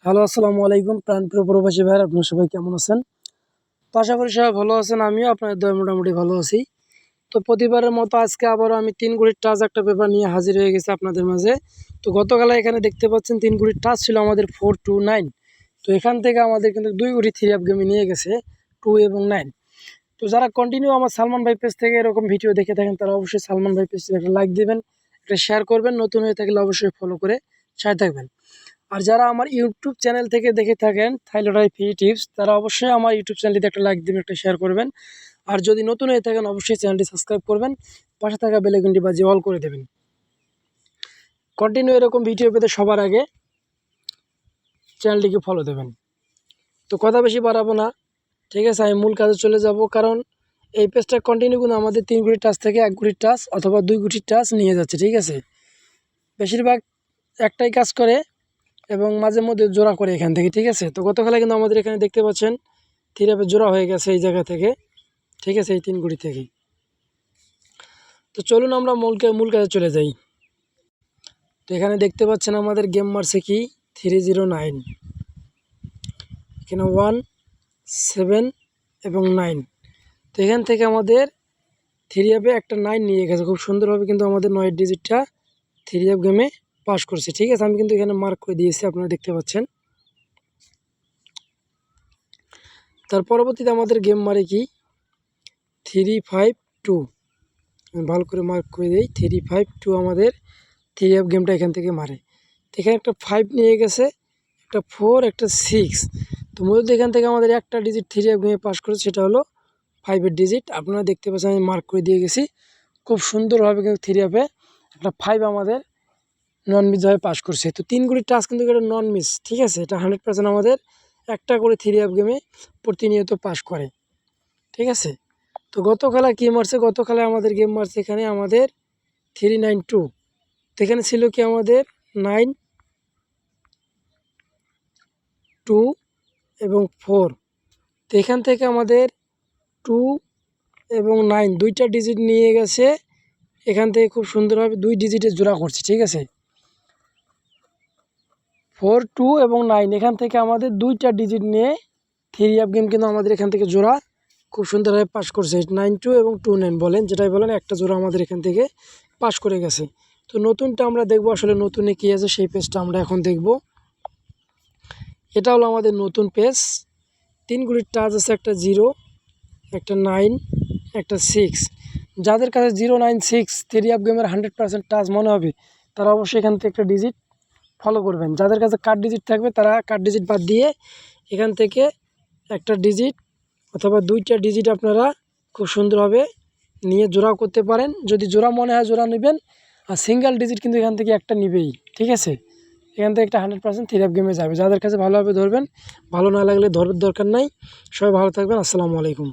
Hello, আসসালামু আলাইকুম প্রাণপ্রিয় প্রবাসী ভাইয়েরা, আপনারা সবাই কেমন আছেন? তো আশা করি সবাই ভালো আছেন। আমিও আপনাদের দয়ায় মোটামুটি ভালো আছি। তো প্রতিবারের মতো আজকে আবারও আমি 3 কোটির টাচ একটা পেপার নিয়ে হাজির হয়ে গেছি আপনাদের মাঝে। তো গতকাল এখানে দেখতে পাচ্ছেন 3 কোটির টাচ ছিল আমাদের 429। তো এখান থেকে আমাদের কিন্তু 2 কোটি 3 অ্যাপ গেমে নিয়ে গেছে 2 এবং 9। তো যারা কন্টিনিউ আমার সালমান ভাই পেজ থেকে এরকম ভিডিও দেখে থাকেন তারা অবশ্যই সালমান ভাই পেজে একটা লাইক দিবেন, একটা শেয়ার করবেন, নতুন হয়ে থাকলে অবশ্যই ফলো করে সাথে থাকবেন। আর যারা আমার ইউটিউব চ্যানেল থেকে দেখে থাকেন থাইলয়েড ফ্রি টিপস, তারা অবশ্যই আমার ইউটিউব চ্যানেলটিতে একটা লাইক দিবেন, একটা শেয়ার করবেন। আর যদি নতুন হয়ে থাকেন অবশ্যই চ্যানেলটি সাবস্ক্রাইব করবেন, পাশে থাকা বেল আইকনটি বাজিয়ে অল করে দেবেন। কন্টিনিউ এরকম ভিডিও পেতে সবার আগে চ্যানেলটিকে ফলো দেবেন। তো কথা বেশি বাড়াবো না, ঠিক আছে, আমি মূল কাজে চলে যাব। কারণ এই পেজটা কন্টিনিউ কিন্তু আমাদের 3 কোটির টাচ থেকে 1 কোটির টাচ অথবা 2 কোটির টাচ নিয়ে যাচ্ছে, ঠিক আছে। বেশিরভাগ একটাই কাজ করে এবং মাঝে মধ্যে জোড়া করে এখান থেকে, ঠিক আছে। তো গতকালে কিন্তু আমাদের এখানে দেখতে পাচ্ছেন থিরাপে জোড়া হয়ে গেছে এই জায়গা থেকে, ঠিক আছে, এই 3 কোটি থেকে। তো চলুন আমরা মূল কাজে চলে যাই। তো এখানে দেখতে পাচ্ছেন আমাদের গেম মারছে কি 309, এখানে 1, 7 এবং 9। তো এখান থেকে আমাদের থ্রি অ্যাপে একটা 9 নিয়ে গেছে খুব সুন্দরভাবে, কিন্তু আমাদের 9 ডিজিটটা থ্রি অ্যাপ গেমে পাস করছে, ঠিক আছে। আমি কিন্তু এখানে মার্ক করে দিয়েছি, আপনারা দেখতে পাচ্ছেন। তার পরবর্তীতে আমাদের গেম মারে কি 352, আমি ভালো করে মার্ক করে দিই। 352 আমাদের থ্রি অ্যাপ গেমটা এখান থেকে মারে। তো এখানে একটা 5 নিয়ে গেছে, একটা 4, একটা 6। তো মূলত এখান থেকে আমাদের একটা ডিজিট থ্রি অ্যাপ গেমে পাস করেছে, সেটা হলো 5-এর ডিজিট। আপনারা দেখতে পাচ্ছেন আমি মার্ক করে দিয়ে গেছি খুব সুন্দরভাবে, কিন্তু থ্রি অ্যাপে একটা 5 আমাদের নন মিসভাবে পাস করছে। তো 3 কোটি টাচ কিন্তু এটা নন মিস, ঠিক আছে। এটা 100% আমাদের একটা করে থ্রি অ্যাপ গেমে প্রতিনিয়ত পাস করে, ঠিক আছে। তো গত খেলা কী মারছে, গত খেলায় আমাদের গেম মারছে এখানে আমাদের 392। তো এখানে ছিল কি আমাদের 9, 2 এবং 4। তো এখান থেকে আমাদের 2 এবং 9 দুইটা ডিজিট নিয়ে গেছে এখান থেকে খুব সুন্দরভাবে 2 ডিজিটের জোড়া করছে, ঠিক আছে। 4, 2 এবং 9 এখান থেকে আমাদের দুইটা ডিজিট নিয়ে থ্রি অ্যাপ গেম কিন্তু আমাদের এখান থেকে জোড়া খুব সুন্দরভাবে পাস করছে। 9-2 এবং 2-9 বলেন, যেটাই বলেন, একটা জোড়া আমাদের এখান থেকে পাস করে গেছে। তো নতুনটা আমরা দেখব, আসলে নতুনে কী আছে সেই পেজটা আমরা এখন দেখব। এটা হলো আমাদের নতুন পেজ। 3 কোটির টাচ আছে, একটা 0, একটা 9, একটা 6। যাদের কাছে 0, 9, 6 থ্রি অ্যাপ গেমের 100% টাচ মনে হবে তারা অবশ্যই এখান থেকে একটা ডিজিট ফলো করবেন। যাদের কাছে কার্ড ডিজিট থাকবে তারা কার্ড ডিজিট বাদ দিয়ে এখান থেকে একটা ডিজিট অথবা দুইটা ডিজিট আপনারা খুব সুন্দরভাবে নিয়ে জোড়াও করতে পারেন। যদি জোড়া মনে হয় জোড়া নেবেন, আর সিঙ্গেল ডিজিট কিন্তু এখান থেকে একটা নেবেই, ঠিক আছে। এখান থেকে একটা 100% থ্রি অ্যাপ গেমে যাবে। যাদের কাছে ভালোভাবে ধরবেন, ভালো না লাগলে ধরার দরকার নাই। সবাই ভালো থাকবেন। আসসালামু আলাইকুম।